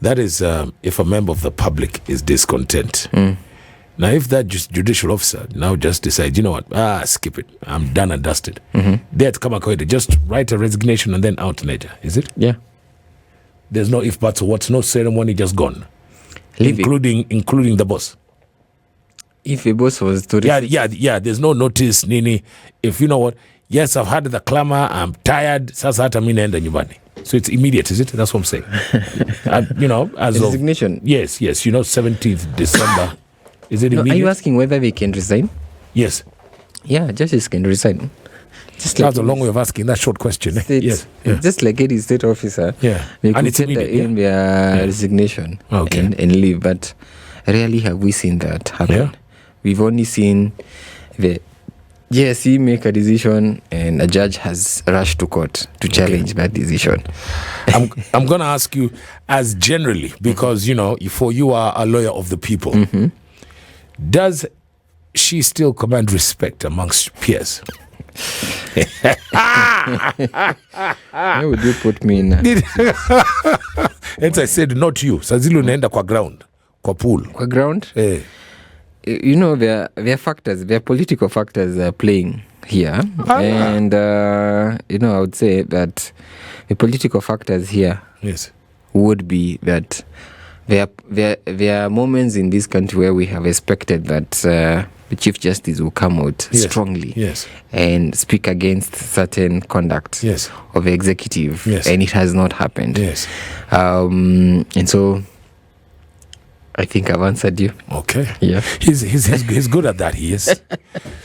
that is if a member of the public is discontent. Now, if that judicial officer now just decides, you know what, skip it, I'm done and dusted. They have to come acquainted, just write a resignation and then out, Nature. Is it? Yeah. There's no if buts or what's, no ceremony, just gone. Including the boss. If the boss was to there's no notice nini. If you know what, yes, I've had the clamor, I'm tired, sasa hata mimi naenda nyumbani. So it's immediate, is it? That's what I'm saying. As resignation. Yes, 17th December. Is it immediate? Are you asking whether they can resign? Yes. Yeah, judges can resign. That's a long way of asking that short question. Yes. Just like any state officer. Yeah. They could tender in their resignation and leave. But rarely have we seen that happen. Yeah. We've only seen the JSC make a decision and a judge has rushed to court to challenge that decision. I'm going to ask you as generally, because, for you are a lawyer of the people. Does she still command respect amongst peers? Why would you put me in? And I said, not you. Sazilu naenda kwa ground, kwa pool. Kwa ground? There are factors, there are political factors playing here. And, I would say that the political factors here would be that there are moments in this country where we have expected that the Chief Justice will come out strongly and speak against certain conduct of the executive, and it has not happened. And so I think I've answered you. Okay. Yeah. He's good at that, he is.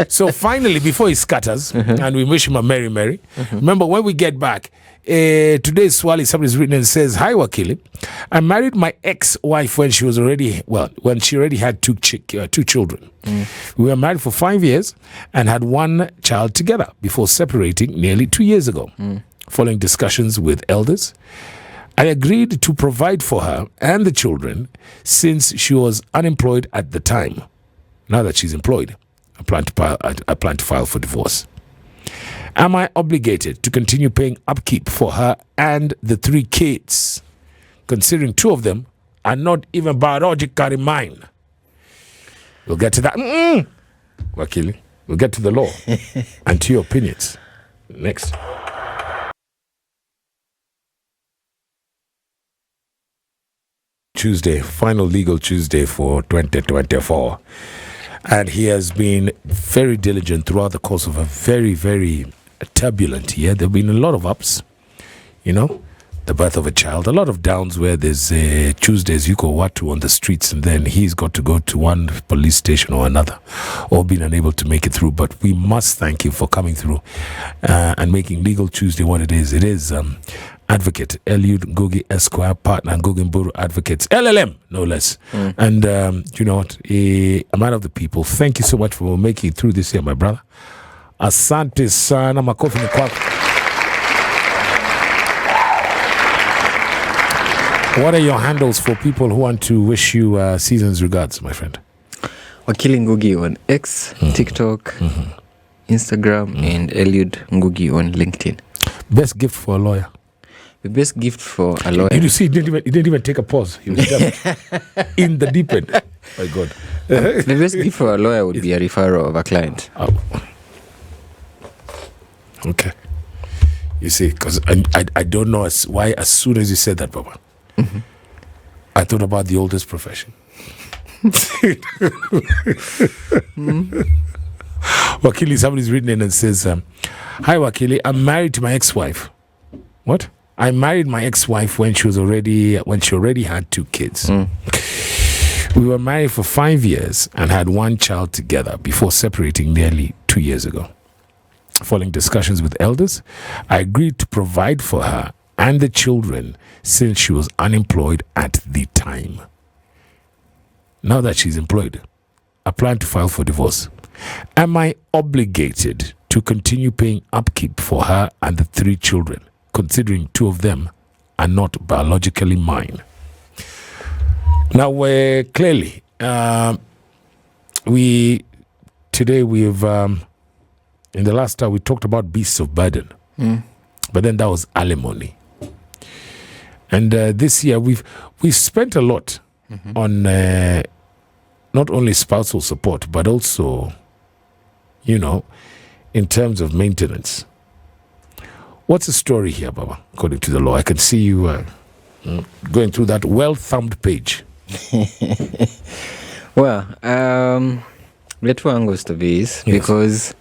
So finally, before he scatters, and we wish him a merry, remember when we get back, today's Swali, somebody's written and says, "Hi Wakili, I married my ex-wife when she already had two children. We were married for 5 years and had one child together before separating nearly 2 years ago. Following discussions with elders, I agreed to provide for her and the children since she was unemployed at the time. Now that she's employed, I plan to file for divorce. Am I obligated to continue paying upkeep for her and the 3 kids, considering 2 of them are not even biologically mine?" We'll get to that. Wakili, we'll get to the law and to your opinions next. Tuesday, final legal Tuesday for 2024. And he has been very diligent throughout the course of a very, very turbulent year. There have been a lot of ups, the birth of a child. A lot of downs where there's Tuesdays you go Watu on the streets, and then he's got to go to one police station or another, or being unable to make it through. But we must thank you for coming through and making Legal Tuesday what it is. It is Advocate Eliud Ngugi Esquire, partner Ngugi Mburu Advocates, LLM, no less. And you know what? A man of the people. Thank you so much for making it through this year, my brother. Asante sana, makofi ni kwako. What are your handles for people who want to wish you season's regards, my friend? Wakili Ngugi on X, TikTok, Instagram, and Eliud Ngugi on LinkedIn. Best gift for a lawyer? The best gift for a lawyer. Did you see? He didn't even take a pause. He was just in the deep end. My God. The best gift for a lawyer would be a referral of a client. Oh. Okay. You see, because I don't know why as soon as you said that, Baba, I thought about the oldest profession. Wakili, somebody's written in and says, hi, Wakili, I'm married to my ex-wife. What? I married my ex-wife when she already had 2 kids. We were married for 5 years and had 1 child together before separating nearly 2 years ago. Following discussions with elders, I agreed to provide for her and the children since she was unemployed at the time. Now that she's employed, I plan to file for divorce. Am I obligated to continue paying upkeep for her and the 3 children, considering 2 of them are not biologically mine? Now, clearly, we've in the last hour we talked about beasts of burden, but then that was alimony, and this year we've spent a lot on not only spousal support but also, in terms of maintenance. What's the story here, Baba? According to the law, I can see you going through that well-thumbed page. Well, there are 2 angles to this, because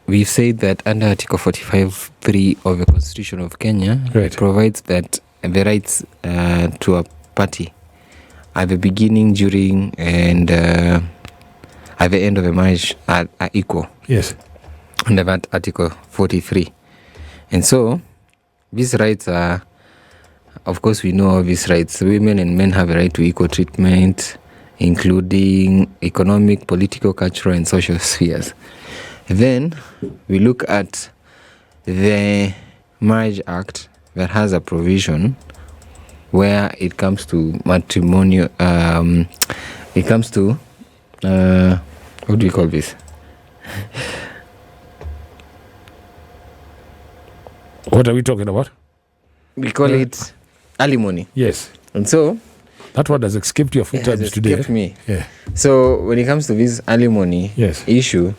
we've said that under Article 45(3) of the Constitution of Kenya, it provides that the rights to a party at the beginning, during, and at the end of a marriage are equal. Yes. Under that Article 43. And so, these rights are, of course, we know all these rights. Women and men have a right to equal treatment, including economic, political, cultural, and social spheres. Then, we look at the Marriage Act that has a provision where it comes to matrimonial, it comes to, what do you call this? What are we talking about? We call it alimony. Yes. And so, that one has escaped you a few times today. Escaped me. Yeah. So when it comes to this alimony issue,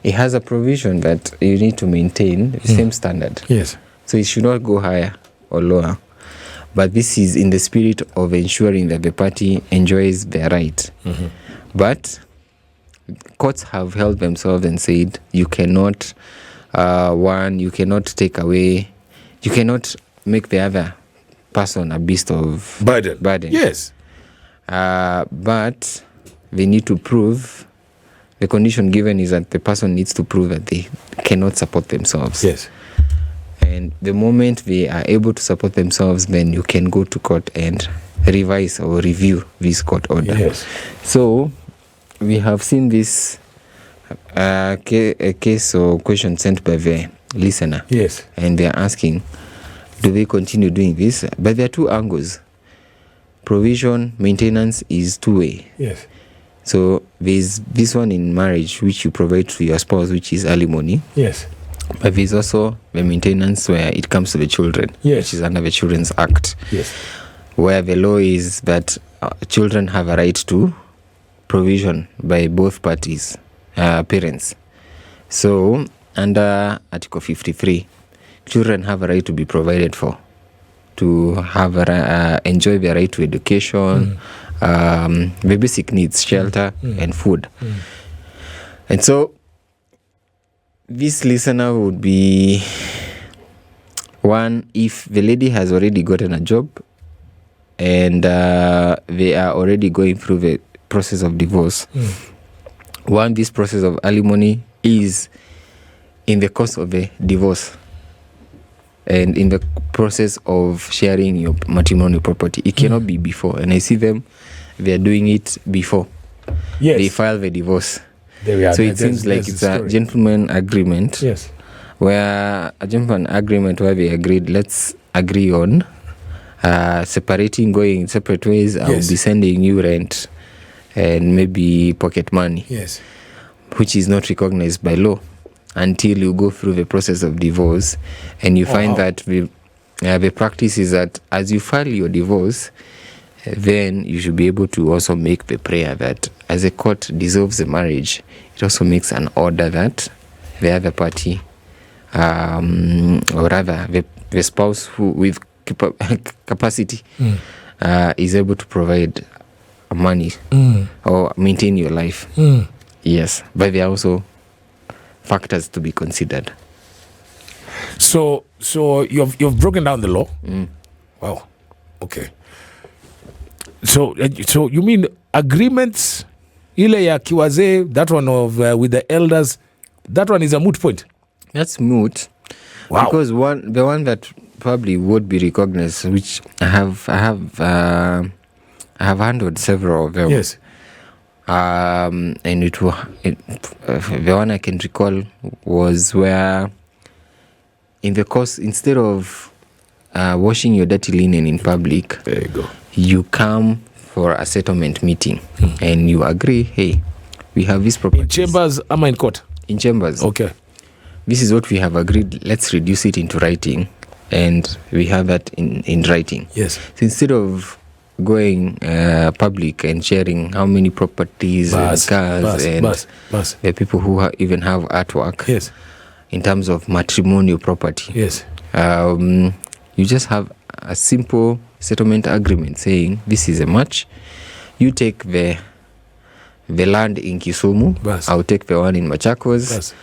it has a provision that you need to maintain the same standard. Yes. So it should not go higher or lower. But this is in the spirit of ensuring that the party enjoys their right. But courts have held themselves and said you cannot, you cannot take away, you cannot make the other person a beast of burden. Yes. But they need to prove, the condition given is that the person needs to prove that they cannot support themselves. Yes. And the moment they are able to support themselves, then you can go to court and revise or review this court order. Yes. So we have seen this a case or question sent by the listener. Yes. And they are asking, do they continue doing this? But there are 2 angles. Provision, maintenance is 2-way. Yes. So there's this one in marriage, which you provide to your spouse, which is alimony. Yes. But there's also the maintenance where it comes to the children, which is under the Children's Act. Yes. Where the law is that children have a right to provision by both parties, parents. So under Article 53, children have a right to be provided for, to have enjoy their right to education, the basic needs, shelter and food. And so this listener would be One, if the lady has already gotten a job and they are already going through the process of divorce, one, this process of alimony is in the course of the divorce and in the process of sharing your matrimonial property. It cannot be before. And I see them, they are doing it before they file the divorce. There we are. So it seems like it's a gentleman agreement. Yes. Where a gentleman agreement where they agreed, let's agree on separating, going separate ways. I'll be sending you rent and maybe pocket money. Yes. Which is not recognized by law until you go through the process of divorce, and you find that the practice is that as you file your divorce, then you should be able to also make the prayer that as a court dissolves the marriage, it also makes an order that the other party, or rather the spouse who with capacity is able to provide money or maintain your life. Yes, but there are also factors to be considered. So you've broken down the law. Wow. Okay. So you mean agreements, ile ya kiwazee, that one of with the elders, that one is a moot point? That's moot. Wow. Because the one that probably would be recognized, which I have handled several of them. Yes. And the one I can recall was where in the course, instead of washing your dirty linen in public, there you go, you come for a settlement meeting and you agree, hey, we have this property. In chambers, am I in court? In chambers. Okay. This is what we have agreed. Let's reduce it into writing, and we have that in writing. Yes. So instead of going public and sharing how many properties and cars and the people who even have artwork, yes, in terms of matrimonial property, yes, you just have a simple settlement agreement saying this is a match. You take the land in Kisumu, I'll take the one in Machakos,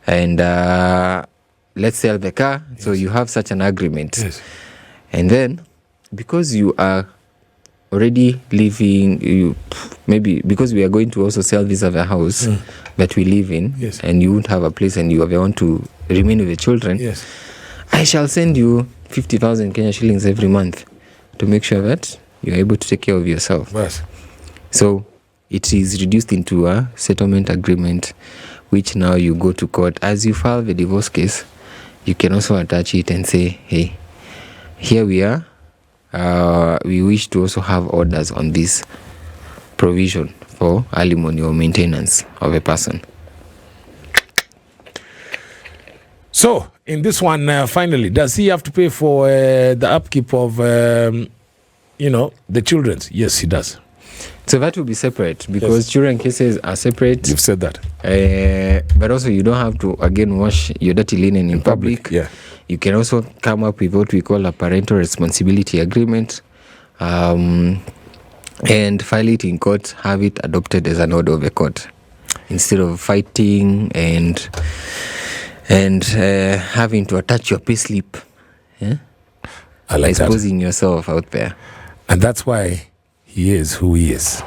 and let's sell the car. So you have such an agreement, and then because you are already living, maybe because we are going to also sell this other house that we live in, and you won't have a place and you want to remain with the children, I shall send you 50,000 Kenya shillings every month to make sure that you're able to take care of yourself. So it is reduced into a settlement agreement, which now you go to court. As you file the divorce case, you can also attach it and say, hey, here we are. We wish to also have orders on this provision for alimony or maintenance of a person. So, in this one, finally, does he have to pay for the upkeep of, the children's? Yes, he does. So that will be separate because children cases are separate. You've said that. But also you don't have to, again, wash your dirty linen in public. Yeah. You can also come up with what we call a parental responsibility agreement and file it in court, have it adopted as an order of the court instead of fighting and having to attach your payslip. I like exposing yourself out there. And that's why he is who he is.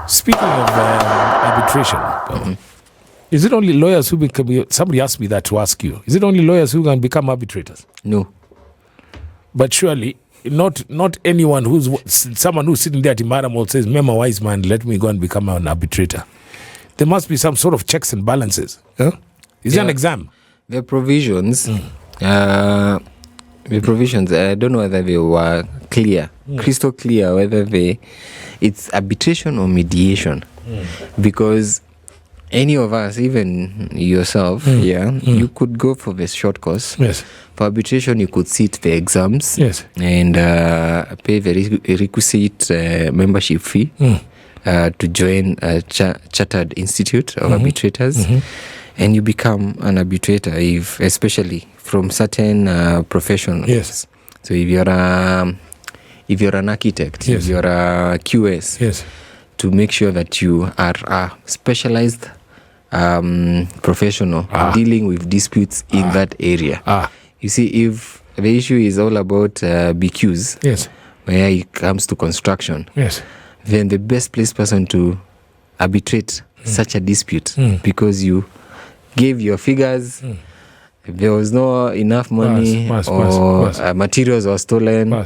Speaking of arbitration, is it only lawyers who become... Somebody asked me that to ask you. Is it only lawyers who can become arbitrators? No. But surely, not anyone someone who's sitting there at Imaramol says, Mema wise man, let me go and become an arbitrator. There must be some sort of checks and balances. Is there an exam? The provisions... The provisions, I don't know whether they were clear, crystal clear, whether it's arbitration or mediation. Because any of us, even yourself, you could go for the short course. Yes. For arbitration, you could sit the exams and pay the requisite membership fee to join a chartered institute of arbitrators. And you become an arbitrator, especially from certain professions. Yes. So if you're an architect, if you're a QS, to make sure that you are a specialized professional dealing with disputes in that area. You see, if the issue is all about BQs, yes, where it comes to construction, yes, then the best placed person to arbitrate such a dispute, because you gave your figures, there was no enough money, materials were stolen.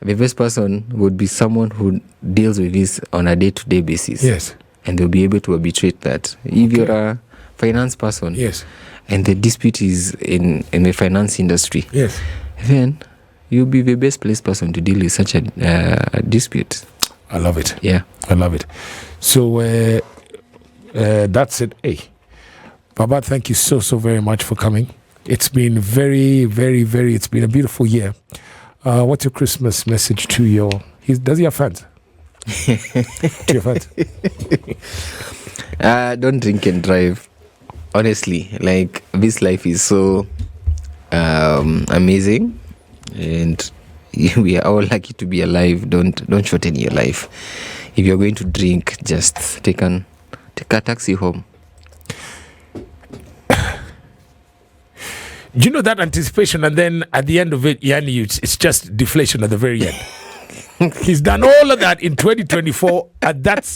The best person would be someone who deals with this on a day-to-day basis. Yes. And they'll be able to arbitrate that. If you're a finance person, yes, and the dispute is in the finance industry, yes, then you'll be the best placed person to deal with such a dispute. I love it. Yeah. I love it. So that's it. Hey, Baba, thank you so very much for coming. It's been very, very, very, it's been a beautiful year. What's your Christmas message to your... Does he have fans? To your fans? Don't drink and drive. Honestly, like, this life is so amazing, and we are all lucky to be alive. Don't shorten your life. If you're going to drink, just take a taxi home. Do you know that anticipation, and then at the end of it, Yani, it's just deflation at the very end. He's done all of that in 2024, and that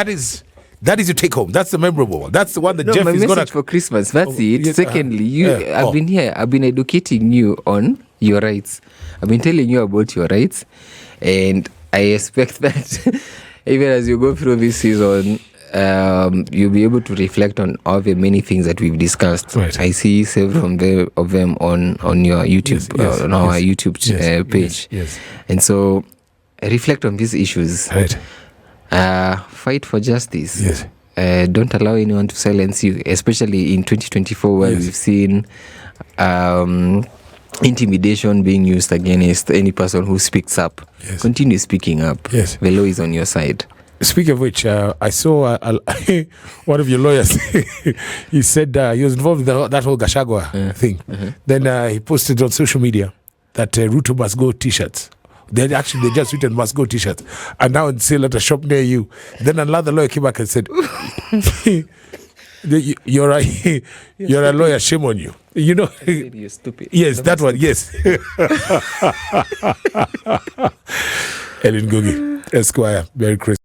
is your take home. That's the memorable one. That's the one that Jeff is going to... for Christmas. That's it. Yes, Secondly, I've been here. I've been educating you on your rights. I've been telling you about your rights, and I expect that even as you go through this season, you'll be able to reflect on all the many things that we've discussed. Right. I see several of them on your YouTube, on our YouTube page. Yes. And so reflect on these issues. Right. Fight for justice. Yes. Don't allow anyone to silence you, especially in 2024, where we've seen intimidation being used against any person who speaks up. Yes. Continue speaking up. Yes. The law is on your side. Speaking of which, I saw one of your lawyers. He said he was involved with that whole Gashagwa thing. Then he posted on social media that Ruto must go T-shirts. They just written must go T-shirts, and now it's sale at a shop near you. Then another lawyer came back and said, "You're a lawyer. Shame on you." You know, you're stupid. Yes, that one. Yes. Ellen Gogi, Esquire. Merry Christmas.